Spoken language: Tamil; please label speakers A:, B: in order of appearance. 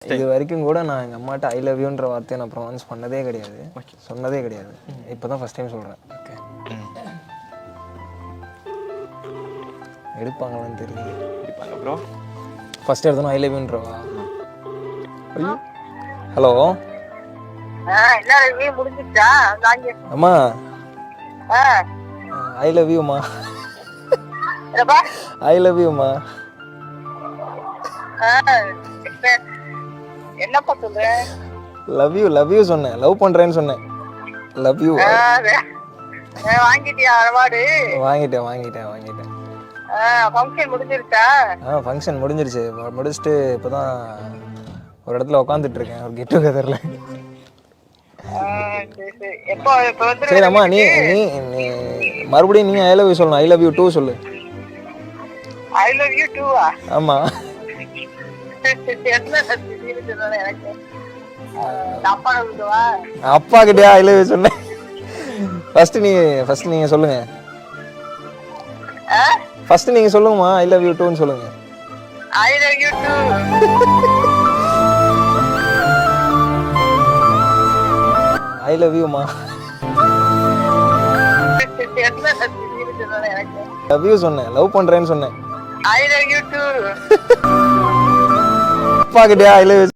A: இது வரைக்கும் கூட நான் எங்கள் அம்மாட்ட ஐ லவ் யூன்ற வார்த்தையை நான் ப்ரொனவுன்ஸ் பண்ணதே கிடையாது, சொன்னதே கிடையாது. இப்போ தான் ஃபஸ்ட் டைம் சொல்கிறேன். ஓகே, எடுப்பாங்களான்னு தெரியல.
B: எடுப்பாங்க ப்ரோ.
A: ஃபஸ்ட் எடுத்தோம் ஐ லவ் யூன்றவா? ஹலோ அம்மா, ஐ லவ் யூம்மா. ஐ லவ் யூம்மா.
C: என்னப்பா சொல்ற?
A: லவ் யூ சொன்னேன், லவ் பண்றேன்னு சொன்னேன். Love you.
C: வாங்கிட்டியா அவார்டு?
A: வாங்கிட்டேன்.
C: ஃபங்க்ஷன் முடிஞ்சிருச்சா?
A: ஃபங்க்ஷன் முடிஞ்சிருச்சு. முடிச்சுட்டு இப்போதான் ஒரு இடத்துல உட்காந்துட்டு இருக்கேன், ஒரு கெட் டுகெதர்ல. சரி அம்மா, நீ மறுபடியும் நீ ஐ லவ் யூ சொல்லணும். ஐ லவ் யூ டூ சொல்லு.
C: ஐ லவ் யூ டூவா?
A: ஆமா. அப்பா கிட்டயா ஐ லவ் யூ சொன்னேன்? ஃபர்ஸ்ட் நீங்க சொல்லுங்க. ஃபர்ஸ்ட் நீங்க சொல்லுங்கம்மா, ஐ லவ் யூ டூன்னு சொல்லுங்க.
C: I love you too.
A: I love யூம்மா. லவ் யூ சொன்னேன், லவ் பண்றேன்னு சொன்னேன்.
C: I love you too.
A: அப்பா கிட்டயா ஐ லவ் யூ